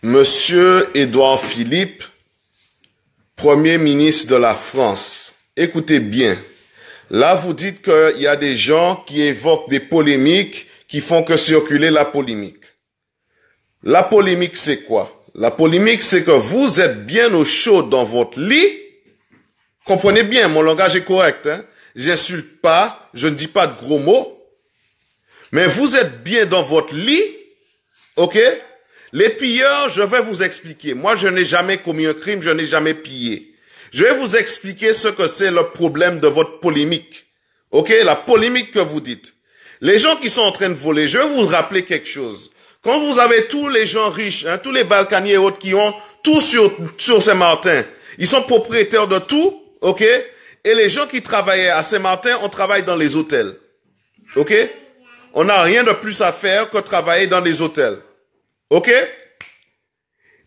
Monsieur Édouard Philippe, Premier ministre de la France, écoutez bien. Là, vous dites qu'il y a des gens qui évoquent des polémiques qui font que circuler la polémique. La polémique, c'est quoi? La polémique, c'est que vous êtes bien au chaud dans votre lit. Comprenez bien, mon langage est correct. Hein? J'insulte pas, je ne dis pas de gros mots. Mais vous êtes bien dans votre lit, ok? Les pilleurs, je vais vous expliquer. Moi, je n'ai jamais commis un crime, je n'ai jamais pillé. Je vais vous expliquer ce que c'est le problème de votre polémique. Ok? La polémique que vous dites. Les gens qui sont en train de voler, je vais vous rappeler quelque chose. Quand vous avez tous les gens riches, hein, tous les Balkaniers et autres qui ont tout sur Saint-Martin, ils sont propriétaires de tout, ok? Et les gens qui travaillaient à Saint-Martin, on travaille dans les hôtels. Ok? On n'a rien de plus à faire que travailler dans les hôtels. Ok?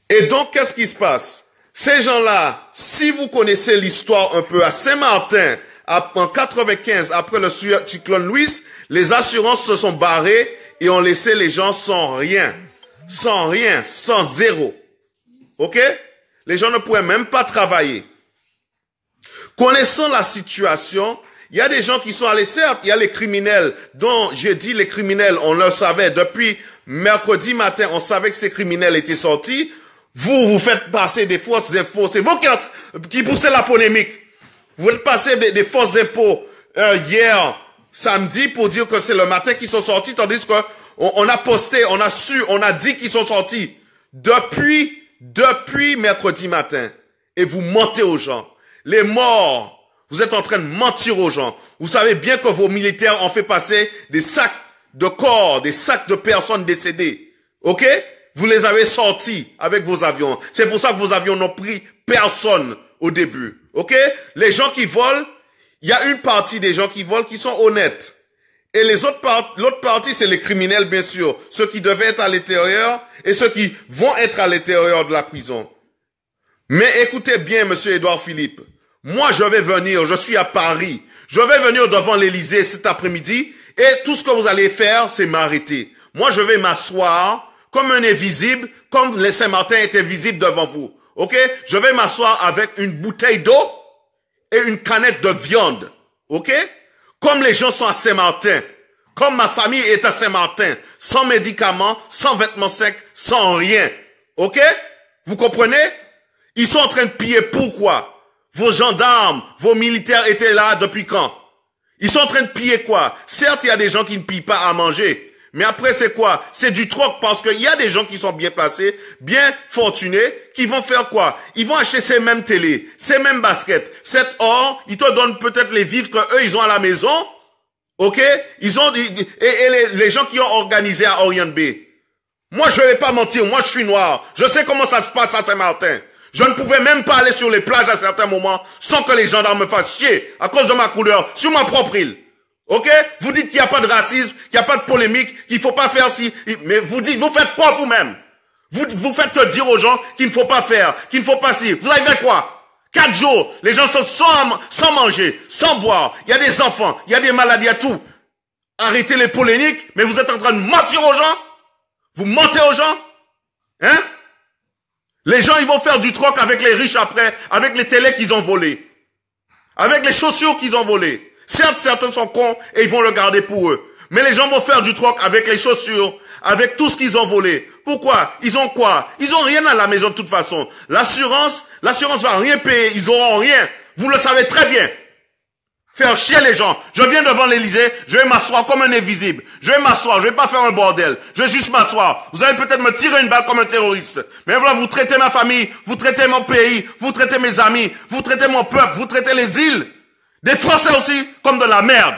Et donc, qu'est-ce qui se passe? Ces gens-là, si vous connaissez l'histoire un peu, à Saint-Martin, en 95, après le cyclone Louis, les assurances se sont barrées et ont laissé les gens sans rien. Sans rien, sans zéro. Ok? Les gens ne pouvaient même pas travailler. Connaissant la situation, il y a des gens qui sont allés, certes, il y a les criminels, dont j'ai dit les criminels, on le savait, depuis mercredi matin, on savait que ces criminels étaient sortis. Vous faites passer des fausses infos. C'est vous qui poussez la polémique. Vous faites passer des fausses infos hier, samedi, pour dire que c'est le matin qu'ils sont sortis, tandis que on a posté, on a su, on a dit qu'ils sont sortis depuis mercredi matin. Et vous mentez aux gens. Les morts, vous êtes en train de mentir aux gens. Vous savez bien que vos militaires ont fait passer des sacs de corps, des sacs de personnes décédées. Ok? Vous les avez sortis avec vos avions. C'est pour ça que vos avions n'ont pris personne au début. Ok? Les gens qui volent, il y a une partie des gens qui volent qui sont honnêtes. Et l'autre partie, c'est les criminels, bien sûr. Ceux qui devaient être à l'intérieur et ceux qui vont être à l'intérieur de la prison. Mais écoutez bien, monsieur Édouard Philippe. Moi, je vais venir, je suis à Paris. Je vais venir devant l'Élysée cet après-midi et tout ce que vous allez faire, c'est m'arrêter. Moi, je vais m'asseoir comme un invisible, comme les Saint-Martin étaient visibles devant vous. Ok? Je vais m'asseoir avec une bouteille d'eau et une canette de viande. Ok? Comme les gens sont à Saint-Martin. Comme ma famille est à Saint-Martin. Sans médicaments, sans vêtements secs, sans rien. Ok? Vous comprenez? Ils sont en train de piller. Pourquoi? Vos gendarmes, vos militaires étaient là depuis quand? Ils sont en train de piller quoi? Certes, il y a des gens qui ne pillent pas à manger. Mais après, c'est quoi? C'est du troc parce qu'il y a des gens qui sont bien placés, bien fortunés, qui vont faire quoi? Ils vont acheter ces mêmes télés, ces mêmes baskets, cet or, ils te donnent peut-être les vivres que eux ils ont à la maison. Ok? Ils ont, les gens qui ont organisé à Orient B. Moi, je vais pas mentir. Moi, je suis noir. Je sais comment ça se passe à Saint-Martin. Je ne pouvais même pas aller sur les plages à certains moments sans que les gendarmes me fassent chier à cause de ma couleur sur ma propre île. Ok? Vous dites qu'il n'y a pas de racisme, qu'il n'y a pas de polémique, qu'il faut pas faire si, mais vous faites quoi vous-même? Vous faites que dire aux gens qu'il ne faut pas faire, qu'il ne faut pas si. Vous avez fait quoi? 4 jours, les gens sont sans manger, sans boire. Il y a des enfants, il y a des maladies, il y a tout. Arrêtez les polémiques, mais vous êtes en train de mentir aux gens? Vous mentez aux gens? Hein? Les gens, ils vont faire du troc avec les riches après, avec les télés qu'ils ont volés. Avec les chaussures qu'ils ont volées. Certes, certains sont cons et ils vont le garder pour eux. Mais les gens vont faire du troc avec les chaussures, avec tout ce qu'ils ont volé. Pourquoi? Ils ont quoi? Ils ont rien à la maison de toute façon. L'assurance va rien payer. Ils auront rien. Vous le savez très bien. Faire chier les gens. Je viens devant l'Élysée, je vais m'asseoir comme un invisible. Je vais m'asseoir, je vais pas faire un bordel. Je vais juste m'asseoir. Vous allez peut-être me tirer une balle comme un terroriste. Mais voilà, vous traitez ma famille, vous traitez mon pays, vous traitez mes amis, vous traitez mon peuple, vous traitez les îles. Des Français aussi, comme de la merde.